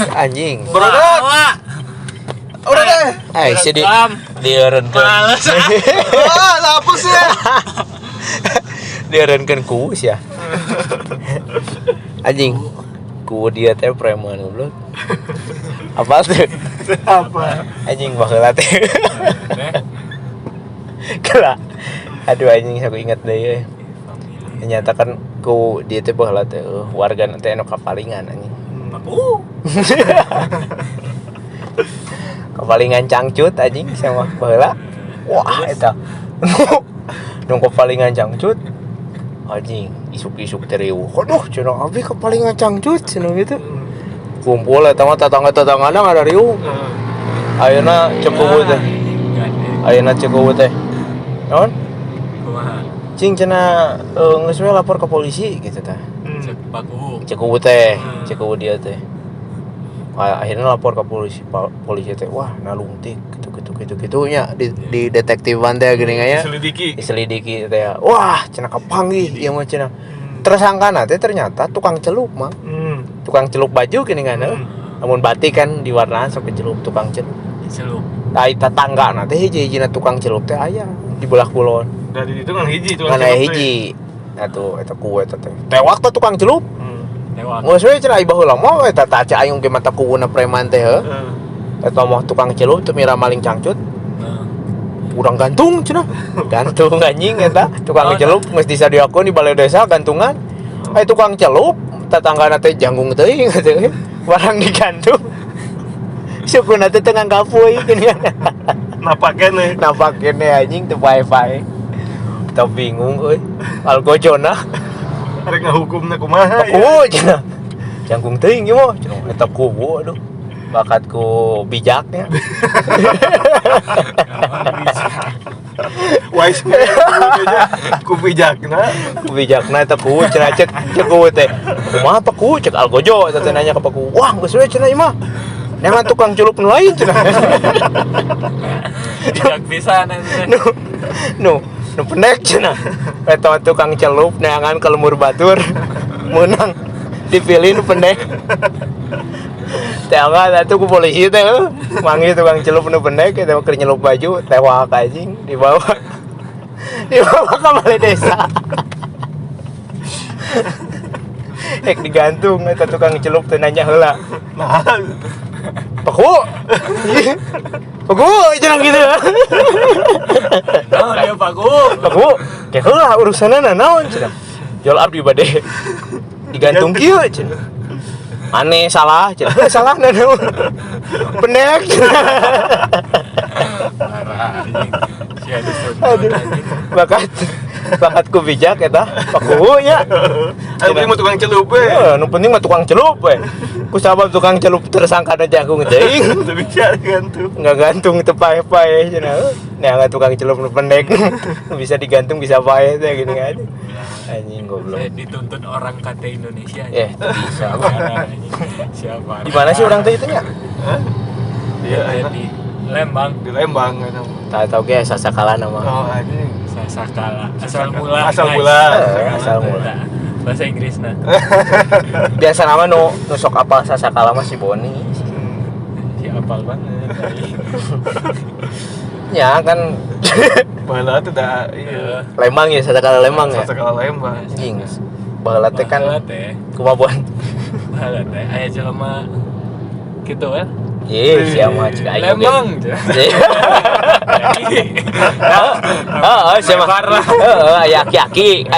anjing. Berat. Udah deh. Si dieureunkeun. Males. Lapus ya. Dieureunkeun kuus ya. Anjing. Ku dia teh preman goblok. Apa tuh? Apa? Anjing baheula teh. Kela. Aduh anjing aku ingat deui. Ternyata kan ku dia teh baheula teh warga teh anu kapalingan anjing. Kapalingan cangcut anjing sama baheula. Wah eta. Nu kapalingan cangcut. Anjing isuk-isuk teh riuh. Aduh cenah abi kapalingan cangcut cenah gitu. Kumpul eta mah tetangga-tetanggana ada riuh. Ayeuna ceuk teh. Ayeuna ceuk teh. Naon? Kumaha? Cing cenah geus we lapor ke polisi gitu tah. Cek Paku. Ceuk dia teh. Akhirnya lapor ke polisi teh. Wah, nalungtik gitu nya di detektifan teh geuning aya. Diselidiki teh. Wah, cenah kapanggih ieu mah cenah. Tersangkana teh ternyata tukang celup mah. Tukang celup baju geuningan Namun batik kan diwarnaan sok celup tukang celup. Ai tetanggana teh hiji-hijina tukang celup teh aya di belah kulon. Dari itu kan hiji tukang celup. Mana hiji? Atuh eta ku eta teh. Tewak teh tukang celup. Tewak. Geus we cenah ai baheula mah eta tah ayung ge mata kuuna preman teh heuh. Eta mah tukang celup teu mira maling cangcut. Urang gantung cenah. Gantung anjing eta tukang celup geus disadiakeun di balai desa gantungan. Ai tukang celup tetanggana teh janggung teuing teh. Barang digantung. Sukuna teh teu nganggapuy geuningan. Napakene anjing teu pae-pae. Teu bingung euy. Algojona arek ngahukumna kumaha ya? Oh, cenah. Janggung teuing ieu mah cenah eta kubu aduh. Bakatku bijaknya. Wise ku bijakna eta ku cenah cek ku teh. Kumaha Pak ku cek algojo eta teh nanya ka Pak ku. Wah, geus we cenah ieu mah. Neangan tukang celup nu lain cenah. Bijak pisan Nu pendek cenah. Eta tukang celup neangan ka lemur batur. Meunang dipilih nu pendek. Teh angga atuh ku polisi teh manggil tukang celup nu pendek eta keur nyelup baju tewak anjing dibawa ka balai desa. Ek digantung eta tukang celup teh nanya heula. Paku cenah gitu. Oh, dia Paku. Kayak heula urusanana naon cenah. Jual abdi bade digantung kieu cenah. Aneh salah cenah. Salah naon. Pendek. Aduh. Bakat ku bijak eta Paku nya. Anu penting mah tukang celup we. Nu penting mah tukang celup we. Ku sabab tukang celup tersangkana jangkung teuing. Teu bisa gantung. Enggak gantung teu pae-pae cenah. Neangan tukang celup nu pendek. Bisa digantung bisa pae teh gini kan. Anjing goblok. Saya dituntut orang KT Indonesia. Bisa. Siapa? Di mana sih orang teh itu nya? Dia di Lembang. Di Lembang kan. Tahu ge sasakala nama. Oh, anjing. Sasakala. Asal mula. Bahasa Inggrisna. Biasa nama nu sok apal sasakala mah si Boni. Si apal banget. Ya kan Baheula teh da ieu. Lembang ya sasakala Lembang ya. Sasakala Lembang. Anjing. Baheula teh kan kumaha Bon? Baheula teh aya jelema kitu kan. Iya, siapa cek aing Lembang. Siapa? Aya aki-aki,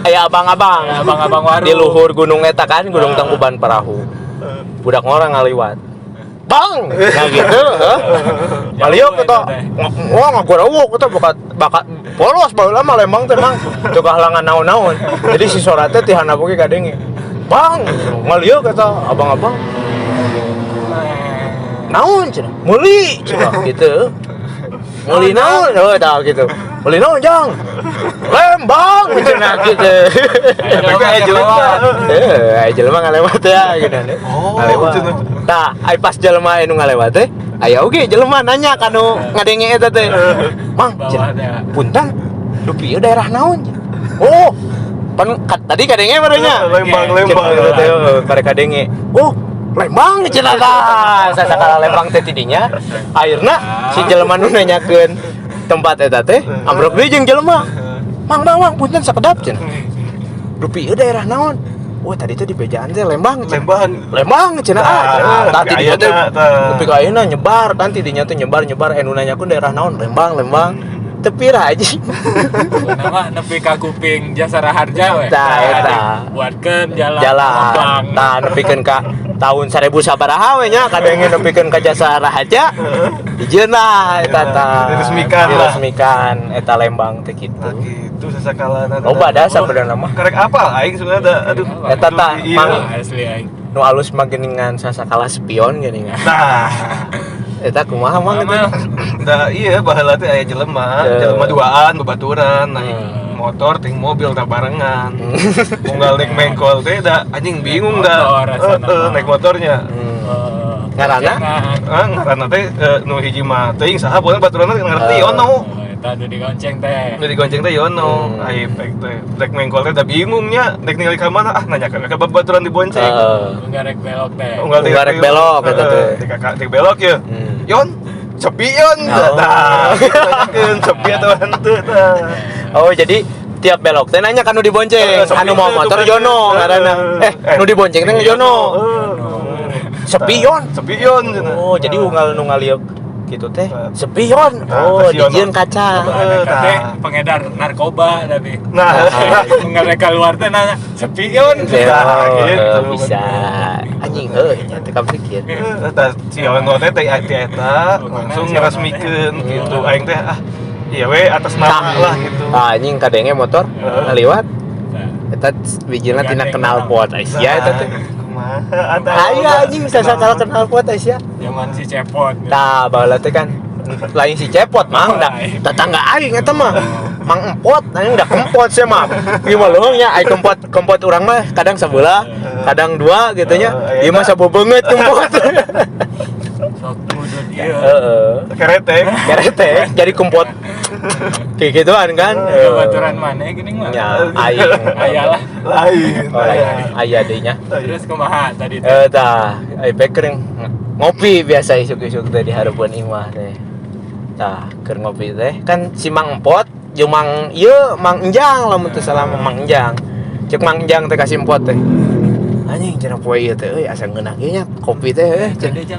aya abang-abang. Abang-abang warung. Di luhur gunung eta kan, Gunung Tangkuban Perahu. Budak orang ngaliwat. Bang, nah gitu, Maliok kita, wah ngagorawuk kita bakat polos baheula mah Lembang teh mang, teu kahalangan naon-naon. Jadi si sora teh ti hanapu ge kadenge. Bang, Maliok kita abang-abang. Naon cenah? Meuli cenah gitu. Meuli naon? Oh tah gitu. Meuli naon jang? Lembang cenah gitu. Aya Jelema ngalewat ya gitu. Ngalewat. Tah, ai pas jelema anu ngalewat teh, aya oge jelema nanya kanu ngadenge eta teh. Mang, punten dupi daerah naon? Oh, pan tadi kadenge barunya. Lembang. Kare kadenge. Oh, Lembang cenah tah. Sasakala Lembang teh tidinya. Akhirna si jelema nu nanyakeun tempat eta teh ambruk deui jeung jelema. Mang, punten sakedap cenah. Dupi daerah naon? Wah tadi tuh di bejaan teh Lembang cenah tadi dinya teh tapi kayaknya nyebar kan tidinya tuh nyebar anu nanyakeun daerah naon Lembang tepi ra aja nama nepi ka kuping Jasara Harja we tah eta buatkeun jalan tah nepikeun ka tahun 1000 sabaraha we nya kadenge nepikeun ka Jasara Harja dijieun lah eta tah diresmikan eta Lembang teh kitu gitu sasakala loba da sabenerna mah karek apal aing sebenarnya aduh eta tah mang asli aing nu alus mah geuningan sasakala spion geuningan nah eta kumaha mang eta da iya baheula teh aya jelema duaan babaturan naik motor ting mobil tak barengan unggal naik mengkol teh da anjing bingung da naik motornya ngaranna ngaranna teh nu hiji mah teuing saha pokona baturanna ngarti ono eta digonceng teh Yono aipek teh rek mengkol teh da bingungnya rek ningali ka mana nanya ka baturan dibonceng ngarek belok teh ngarek belok eta teh dek belok ya Yon sepi Yon tah nanyakeun sepi atau henteu tah oh jadi tiap belok teh nanya kan nu dibonceng anu mau motor Yono ngaranna nu dibonceng teh Yono sepi Yon oh jadi unggal nu ngaliuk gitu teh sepion dijieun kaca teh pengedar narkoba tapi nah mereka keluar teh nanya sepion gitu bisa anjing nya teh kapikir eta si Yono teh eta langsung ngeresmikeun gitu aing teh iya we atas nama lah gitu anjing kadenge motor ngaliwat eta bijilna tina knalpot Asia eta teh ayo anjing sasakala knalpot Asia zaman si Cepot tah baheula teh kan lain si Cepot mang da tetangga aing eta mah Mang Empot anjing da kempot sia mah ieu mah leung nya ai kempot urang mah kadang sabeula kadang dua gitu nya ieu mah sabebeungeut kempot sok wujud ieu kerete jadi kempot kayak gituan kan baturan mana gini mah ya aing ayalah lain aya deui nya terus kumaha tadi teh tah ai pekering ngopi biasa isuk-isuk teh di hareupeun imah teh tah keur ngopi teh kan si Mang Empot jeung Mang ieu Mang Enjang lamun teu salah Mang Enjang ceuk Mang Enjang teh ka si Empot teh anjing cenah poe ieu teh euy asa ngeunah ge nya kopi teh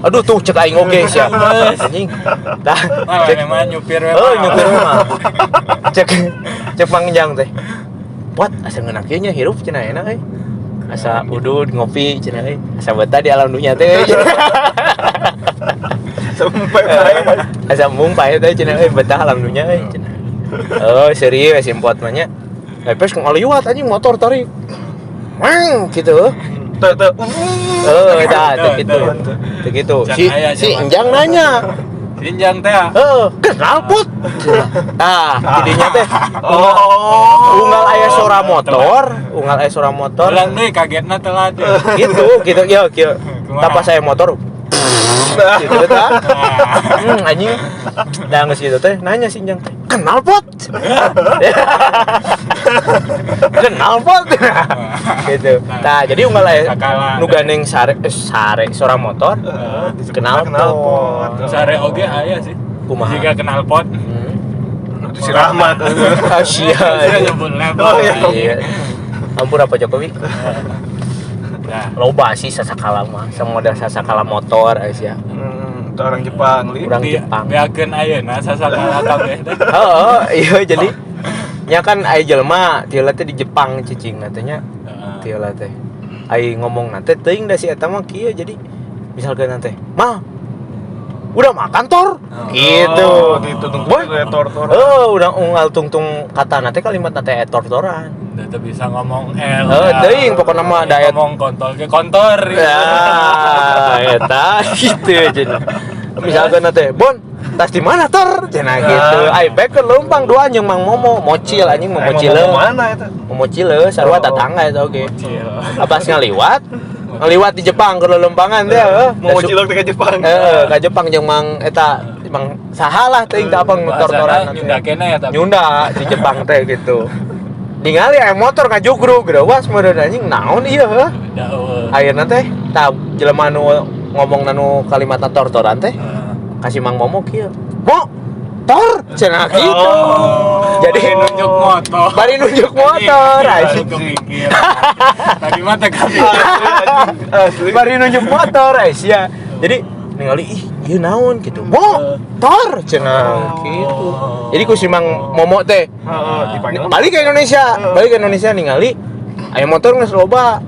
aduh tuh cek aing oge sia anjing tah cek mah nyupir we nyupir mah cek Mang Enjang teh Pot asa ngeunah ge nya hirup cenah enak euy asa udud ngopi cenah euy asa betah di alam dunya teh asa mumpai teh cenah euy betah alam dunya euy cenah oh serius si Empot mah nya lepes ngaliwat anjing motor tarik gitu teu gitu si Enjang nanya Injang teh kenal Put tidinya teh unggal aya suara motor ulang deui kagetna telat gitu ya kieu tapa saya motor gitu tah anjing da geus gitu teh nanya si Enjang teh kenal Pot gitu tah jadi unggal aya nu gandeng sare suara motor kenal Pot sare oge aya sih kumaha jika kenal Pot si Rahmat Asia nyebut level iya ampun apa Jokowi loba sih sasakala mah samodel sasakala motor Asia orang Jepang orang Jepang beakeun ayeuna sasakala kabeh teh iya jadi nya kan aya jelema tiela teh di Jepang cicing katanya tiela teh ai ngomong nanti teuing da si eta mah kieu jadi misalkan nanti mah udah makan tor gitu ditungtung tor udah unggal tungtung kata nanti kalimat nanti tor-toran udah bisa ngomong L teuing pokona mah da ngomong kontol ke kontor ya eta gitu aja misalkan nanti bon tas di mana tor cenah gitu ai beker leumpang dua jeung Mang Momo mocil anjing momocil mana eta momocil sarua tetangga eta oge abas ngaliwat di Jepang ke lempangan teh mau cilok ke Jepang ka Jepang jeung Mang eta Mang saha lah teuing teh apa motor-motoran nyunda kene ya tapi nyunda di Jepang teh gitu ningali aya motor ngajugrug geuwas meureun anjing naon ieu ayeuna teh tah jelema nu ngomong nanu kalimat tortoran teh kasih Mang Momo kieu. Mo, tor cenah gitu. Jadi nunjuk motor. bari nunjuk motor anjing. Kepikir. Tadi mah teh Asli. Bari nunjuk motor ya. Jadi ningali ih ieu naon gitu. Mo, tor cenah gitu. Jadi ku si Mang Momo teh Dipanggil. balik ke Indonesia ningali aya motor geus loba.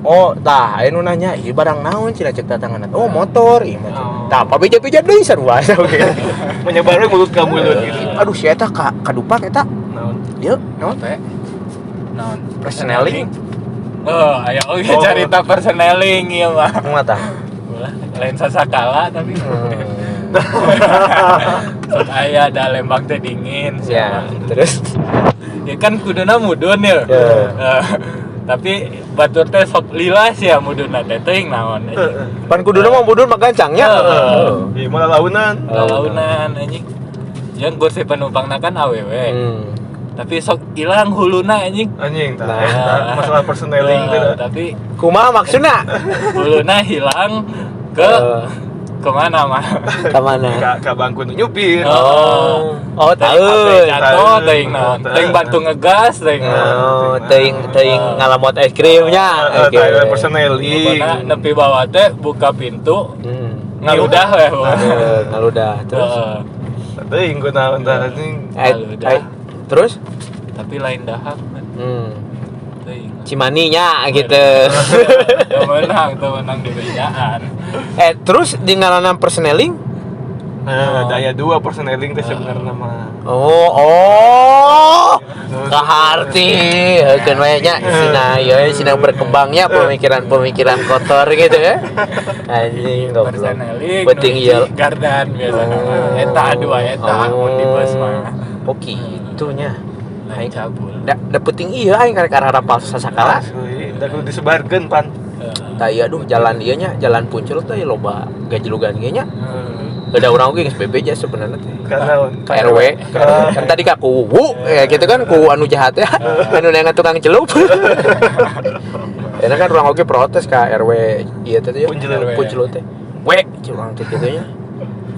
Oh, tah aya nu nanya, ieu barang naon cenah cek datangan. Oh, motor, ieu motor. Tah pabijat-bijat deui sarua oke. Menyebar mulut ka mulut gitu. Aduh, si eta kadupak eta. Naon? Ieu naon? teh. Non Personeling. Oh, aya oge carita personeling ieu mah. Kumaha tah? Ulah, lain sasakala tapi. Sok aya da Lembang teh dingin Ya, terus ya kan kuduna mudun ya. Tapi batur teh sok lilas ya mudunna teh teuing naon anjing. pan kuduna mah mudun mah gancangnya. Ieu mah launan. Launan anjing. Yang gosip penumpangna kan awewe. Tapi sok ilang huluna anjing. Anjing tah. Nah. Masalah personeling teh. Tapi Kumaha maksudna? huluna hilang ke kemana mah? Ka mana? Ka bangku nu nyupir. Oh, Teuing tahu. jatuh, teuing naon? Teuing bantu ngegas, teuing naon? Oh, teuing ngalamot es krimnya. Oke. Personeling. Pokona nepi bawah teh buka pintu, Hmm. ngaludah we. Ngaludah terus. Teuing ku naon tah anjing. Ngaludah. Terus? Tapi lain dahak kan. Teuing. Cimaninya gitu. Teu menang di bejaan. Terus di ngaranna personeling? Daya 2 personeling teh sebenarnya mah. Oh. Kaharti, kan nya sina berkembangnya pemikiran kotor gitu ya. Anjing goblok. Personeling. Penting ieu. Gardan biasana mah. Eta dua eta mun di bus mah. Oh gitu nya. Lain cabul. Da penting ieu aing karek harapal sasakala. Asli, da kudu disebarkeun pan. Tah ieu aduh jalan ieu nya, jalan Puncul teh loba gajlugan ge nya. Ada orang oge geus BBJ sebenarnya teh. Karena Ka RW. Kan tadi ka kuwu ya gitu kan kuwu anu jahat ya. Anu nengan tukang celup. Enak kan orang oge protes ka RW ieu teh ya. Puncul teh. We, curang teh kitu nya.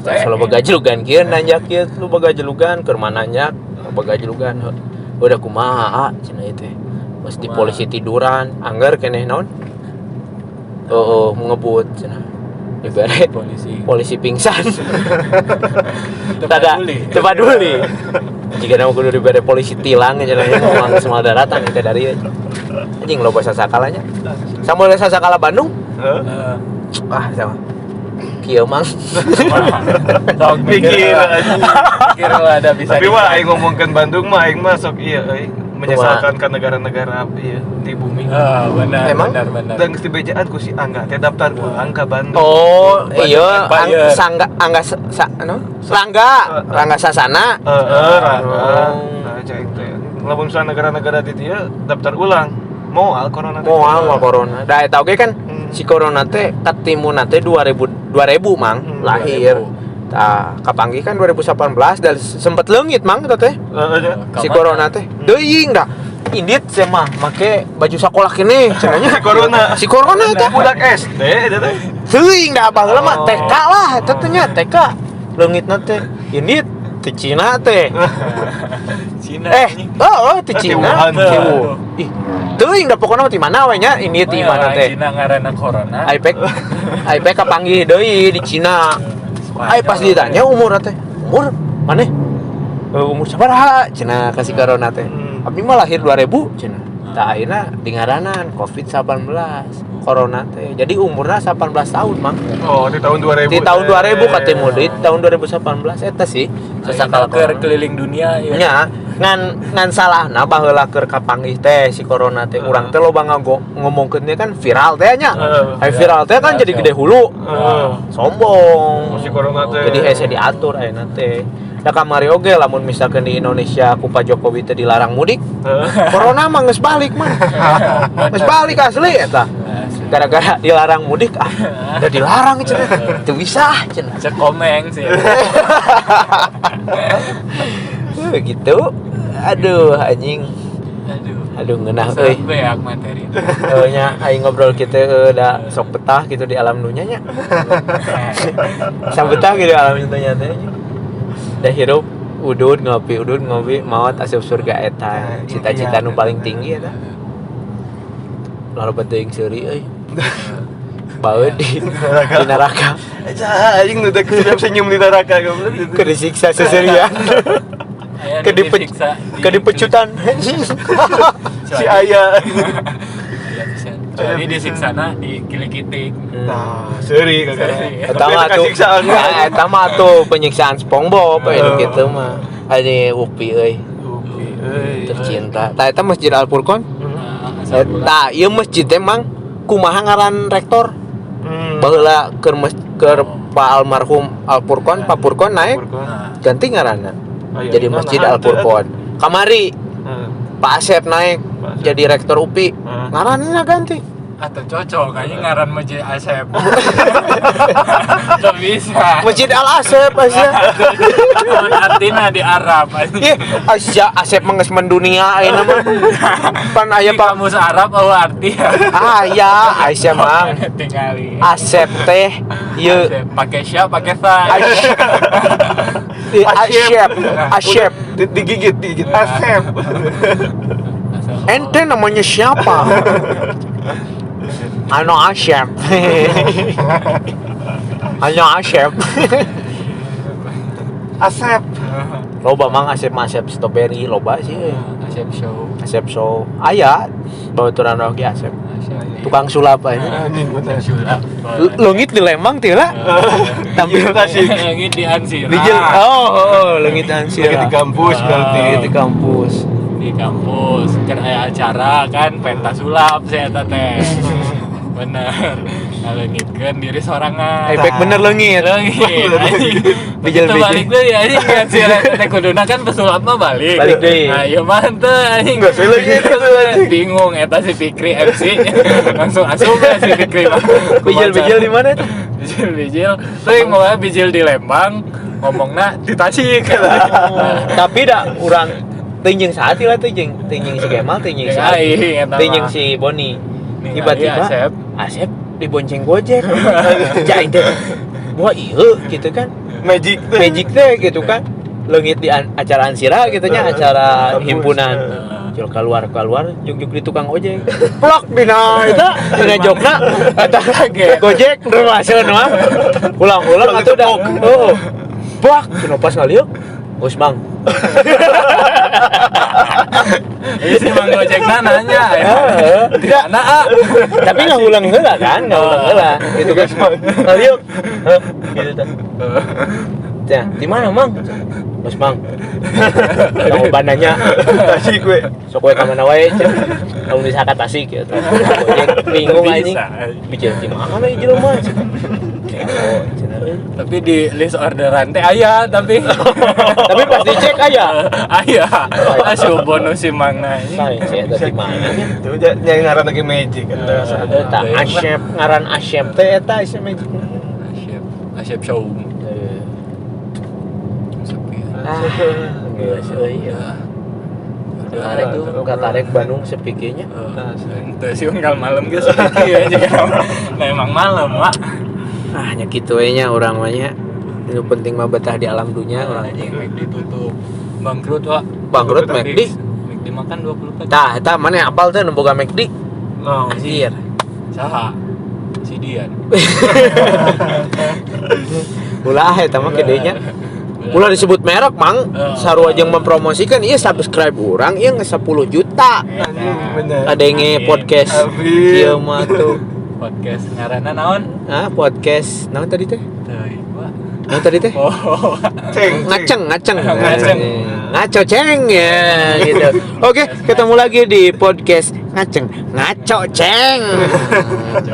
Selalu bagajlugan kieu nanjak kieu lu bagajlugan keur mana nanjak bagajlugan. Udah kumaha cenah ieu teh. Pas di polisi tiduran, anggar keneh naon? Ngebut cenah. Dibere polisi pingsan. Tada tepat duli. Jika nama kudu dibere polisi tilang cenah ngomong semua daratan teh dari anjing loba sasakalanya. Samuel sasakala Bandung? Ah, sama. Kieu mang. Mikir ada bisa. Tapi mah aing ngomongkeun Bandung mah aing mah sok ieu menyesalkan ke negara-negara ieu di bumi. Benar. Emang? Benar. Dan geus dibejaan ku si Angga teh daftar pulang ka Bandung. Oh, iya, Empire. Rangga Sasana. Rangga. Nah, cek teh. Lamun misalnya negara-negara di dia daftar ulang. Moal corona teh. Moal corona. Da eta oge kan si corona teh katimuna teh 2000 mang lahir. Tah kapanggih kan 2018 dan sempet leungit mang eta teh. Si corona teh. Teuing dah. Indit saya mah make baju sekolah kene cenanya si corona teh budak SD eta teh. teuing dah baheula mah TK lah eta teh nya TK leungitna teh indit ti Cina teh Cina. ti Cina ih teuing dah pokona ti mana we nya ini ti mana teh Cina ngaranna corona. iPad kapanggih deui di Cina ai pas ditanya umur teh umur maneh umur sabaraha cenah kasih corona teh abdi mah lahir 2000 cenah tah ayeuna dingaranan COVID-19 corona teh jadi umurna 18 tahun mang Oh, di tahun 2000. di tahun 2000 katanya di tahun 2018 eta sih sasakala keur keliling dunia ya. nya ngan salahna baheula keur kapanggih teh si corona teh urang teh loba ngomongkeun teh kan viral teh nya viral teh kan jadi gede hulu sombong Si corona teh. jadi hese diatur ayeuna teh da kamari oge lamun misalkan di Indonesia ku Pak Jokowi teh dilarang mudik corona mah geus balik mah geus balik asli eta gara-gara dilarang mudik udah dilarang cenah teu bisa cenah Cek komeng sih. gitu aduh anjing Aduh ngeunah euy. Beak materi. Nya aing ngobrol kitu da sok betah gitu di alam dunya nya. Sok betah gitu di alam dunya teh. Da hirup udud ngopi maot asup surga eta. Cita-cita nu paling tinggi eta. Lalu penting seuri euy. Bae di neraka. Aing nu dek senyum di neraka goblok. Keur disiksa seserian. Keur dipecutan. Si aya. Jadi disiksana di kilik-kilik. Nah, seuri kakak. Eta mah tuh. Eta mah tuh penyiksaan SpongeBob anu kitu mah. Ade Upi euy. Tercinta. Tah eta Masjid Al-Furqon. Tah ieu masjid teh mang kumaha ngaran rektor? Baheula keur Pak almarhum Al-Furqon, Pak Furqon naik. Ganti ngaranna. Jadi Masjid Al-Furqon. Kamari Pak Asep naik jadi rektor UPI. Ngaranna ganti. Atau cocok kayaknya ngaran Masjid Asep. Gak bisa. Masjid Al Asep aja. Artinya di Arab. Iya, Asya Asep menges mendunia ayeuna mah. Pan aya Di Pak kamus Arab apa arti? ya, Aisyah mang. Tinggali. Asep teh ieu Pakai sya, pakai sa. Asep. Digigit Asep. Ente namanya siapa? Ano Asep. Ano Asep. Asep. Loba mang Asep strawberry loba sih. Asep show. Asep show. Aya baturan oge Asep. Tukang sulap aja. Sulap. Leungit di Lembang teh lah. Tampil Leungit di Ansira. Leungit di Ansira. Lagi di kampus berarti. Di kampus. Di kampus kan ada acara kan pentas sulap saya teh. Bener. Ngaleungitkeun diri sorangan. Efek bener leungit. Bijil balik deui anjing kan si teh kuduna kan pesulap mah balik. Balik deui. Nah, ieu mah teu anjing. Enggak saya leungit Bingung eta si Fikri MC. Langsung asup si Fikri mah. Bijil di mana tuh? Bijil. Teuing mau bijil di Lembang, ngomongna di Tasik. Tapi dah urang teuing saat lah teuing si Kemal teuing si Boni. Tiba-tiba Asep dibonceng Gojek. Cai teh. Wah ieu gitu kan. Magic teh gitu kan. Leungit di acara Ansira gitu nya, acara himpunan. Jol keluar juk di tukang ojek. Plok dina eta dina jokna eta Gojek rumaseun mah. Ulang-ulang atuh dah. Heuh. Plok dina pas ngaliuk. Geus Bang. Ini si Mang Gojekna nanya ya. Tidak tapi ngulang heula kan, ngulang heula. Gitu kan. Ngaliuk. Gitu tah. Tah, di mana Mang? Geus Bang. Tahu bananya. Tasik we. Sok we ka mana wae. Lamun disaka Tasik gitu. Gojek bingung anjing. Bijil di mana ieu jelema? Tapi di list orderan teh aya tapi pas dicek aya. Aya. Asup bonus si Mangna ini. Saya eta di mana nya? Tuh nyai ngaran lagi magic kan. Eta Asep ngaran Asep teh eta Asep magic. Asep show. Geus euy. Tarik Bandung sepikinya. Teu sih unggal malam geus sepiki aja kan. Memang malam, Mak. Nya kitu we nya urang mah nya. Nu penting mah betah di alam dunya urang. McD tutup. Bangkrut, Wak. Bangkrut McD. McD makan 20 Tah, eta maneh apal teh nu boga McD? No. Anjir. Saha? Si Dian. Ulah eta mah gede nya. Ulah disebut merek, Mang. Sarua jeung mempromosikan ieu subscribe urang ieu geus 10 juta. Bener. Kadenge podcast. Ieu mah tuh. Podcast ngaranna naon? Podcast. Naon tadi teh? Teuing, Wak. Naon tadi teh? Oh. Ngaceng. Ngaceng. Ngaco ceng ya gitu. Oke, ketemu lagi di podcast ngaceng. Ngaco ceng.